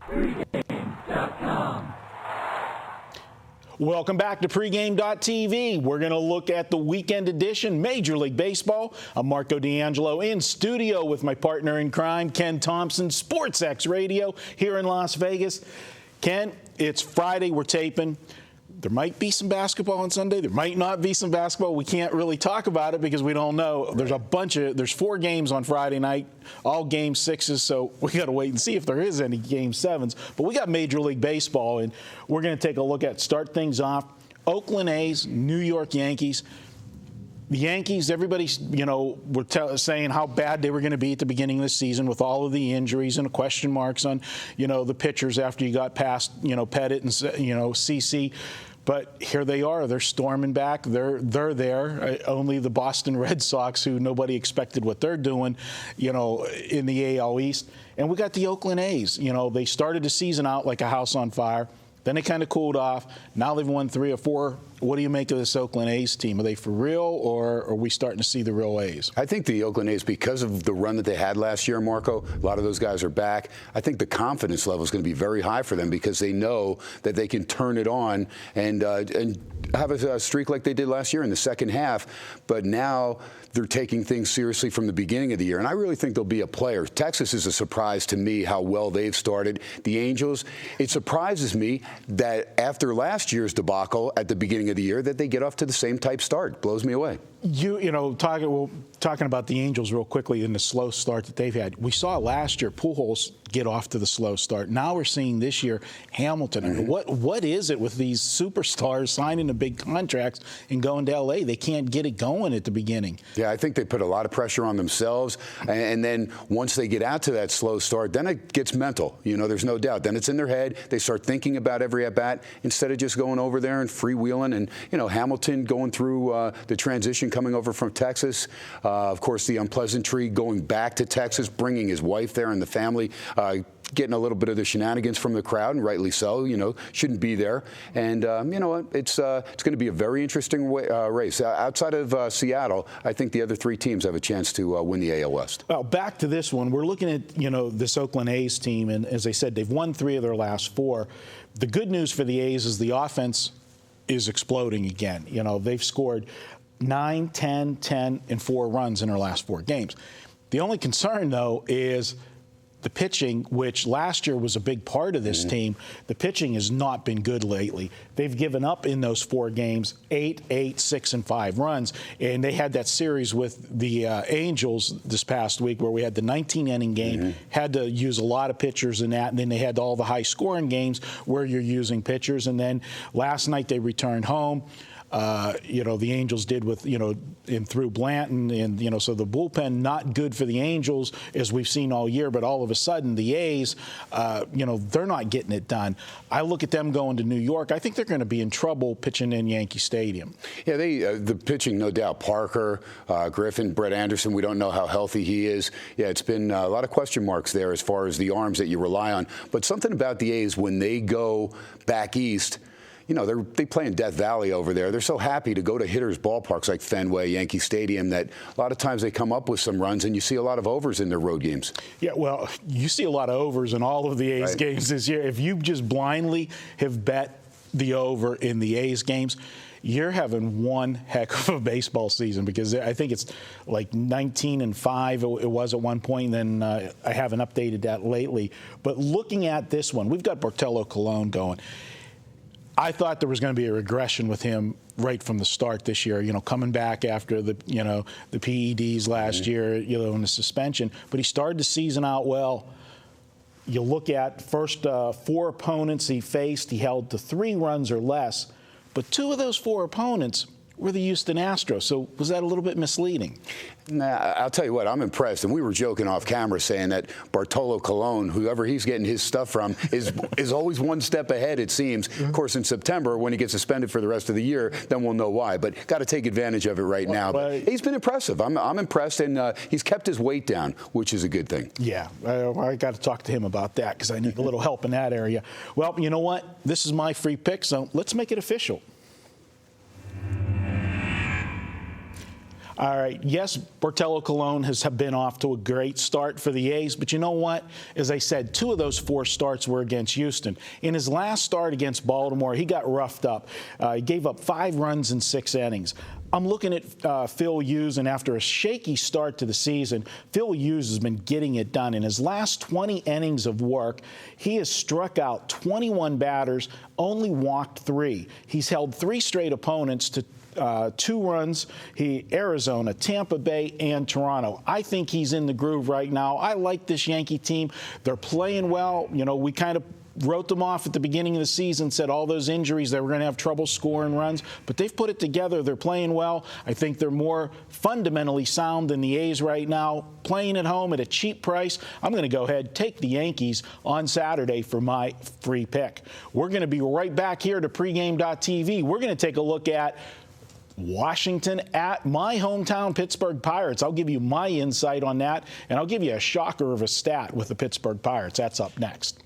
Pregame.com. Welcome back to pregame.tv. We're going to look at the weekend edition, Major League Baseball. I'm Marco D'Angelo in studio with my partner in crime, Ken Thomson, SportsX Radio here in Las Vegas. Ken, it's Friday. We're taping. There might be some basketball on Sunday. There might not be some basketball. We can't really talk about it because we don't know. There's 4 games on Friday night, all game 6s, so we got to wait and see if there is any game 7s. But we got Major League Baseball, and we're going to take a look at, start things off, Oakland A's, New York Yankees. The Yankees, everybody's, were saying how bad they were going to be at the beginning of the season with all of the injuries and the question marks on, the pitchers after you got past, Pettit and, CC. But here they are. They're storming back. They're there. Only the Boston Red Sox, who nobody expected what they're doing, in the AL East. And we got the Oakland A's. They started the season out like a house on fire. Then they kind of cooled off. Now they've won 3 or 4. What do you make of this Oakland A's team? Are they for real, or are we starting to see the real A's? I think the Oakland A's, because of the run that they had last year, Marco, a lot of those guys are back. I think the confidence level is going to be very high for them because they know that they can turn it on and have a streak like they did last year in the second half. But now they're taking things seriously from the beginning of the year, and I really think they'll be a player. Texas is a surprise to me how well they've started. The Angels, it surprises me that after last year's debacle at the beginning of the year that they get off to the same type start. Blows me away. Talking about the Angels real quickly in the slow start that they've had. We saw last year Pujols get off to the slow start. Now we're seeing this year Hamilton. Mm-hmm. What is it with these superstars signing the big contracts and going to L.A.? They can't get it going at the beginning. Yeah, I think they put a lot of pressure on themselves. And then once they get out to that slow start, then it gets mental. There's no doubt. Then it's in their head. They start thinking about every at-bat instead of just going over there and freewheeling. And, Hamilton going through the transition coming over from Texas. Of course, the unpleasantry going back to Texas, bringing his wife there and the family, getting a little bit of the shenanigans from the crowd, and rightly so. Shouldn't be there. And you know what? It's going to be a very interesting race. Outside of Seattle, I think the other 3 teams have a chance to win the AL West. Well, back to this one. We're looking at this Oakland A's team, and as I said, they've won 3 of their last 4. The good news for the A's is the offense is exploding again. They've scored 9, 10, 10, and 4 runs in their last 4 games. The only concern, though, is the pitching, which last year was a big part of this team. The pitching has not been good lately. They've given up in those 4 games 8, 6, and 5 runs. And they had that series with the Angels this past week where we had the 19-inning game, had to use a lot of pitchers in that, and then they had all the high-scoring games where you're using pitchers. And then last night they returned home. The Angels did with, and through Blanton, and, so the bullpen not good for the Angels, as we've seen all year, but all of a sudden the A's, they're not getting it done. I look at them going to New York. I think they're going to be in trouble pitching in Yankee Stadium. Yeah, the pitching, no doubt. Parker, Griffin, Brett Anderson, we don't know how healthy he is. Yeah, it's been a lot of question marks there as far as the arms that you rely on. But something about the A's, when they go back east, they play in Death Valley over there. They're so happy to go to hitters' ballparks like Fenway, Yankee Stadium, that a lot of times they come up with some runs, and you see a lot of overs in their road games. Yeah, well, you see a lot of overs in all of the A's games this year. If you just blindly have bet the over in the A's games, you're having one heck of a baseball season, because I think it's like 19-5 it was at one point, and then I haven't updated that lately. But looking at this one, we've got Bartolo Colon going. I thought there was going to be a regression with him right from the start this year, coming back after the PEDs last year, and the suspension. But he started the season out well. You look at first 4 opponents he faced, he held to 3 runs or less. But 2 of those 4 opponents were the Houston Astros. So was that a little bit misleading? Nah, I'll tell you what, I'm impressed. And we were joking off camera saying that Bartolo Colon, whoever he's getting his stuff from, is always one step ahead, it seems. Of course, in September, when he gets suspended for the rest of the year, then we'll know why. But got to take advantage of it right now. But he's been impressive. I'm impressed, and he's kept his weight down, which is a good thing. Yeah, I got to talk to him about that, because I need a little help in that area. Well, you know what? This is my free pick, so let's make it official. All right. Yes, Bartolo Colon has been off to a great start for the A's, but you know what? As I said, 2 of those 4 starts were against Houston. In his last start against Baltimore, he got roughed up. He gave up 5 runs in 6 innings. I'm looking at Phil Hughes, and after a shaky start to the season, Phil Hughes has been getting it done. In his last 20 innings of work, he has struck out 21 batters, only walked 3. He's held 3 straight opponents to 2 runs. Arizona, Tampa Bay, and Toronto. I think he's in the groove right now. I like this Yankee team. They're playing well. You know, we kind of wrote them off at the beginning of the season, said all those injuries, they were going to have trouble scoring runs, but they've put it together. They're playing well. I think they're more fundamentally sound than the A's right now. Playing at home at a cheap price, I'm going to go ahead, take the Yankees on Saturday for my free pick. We're going to be right back here to pregame.tv. We're going to take a look at Washington at my hometown Pittsburgh Pirates. I'll give you my insight on that, and I'll give you a shocker of a stat with the Pittsburgh Pirates. That's up next.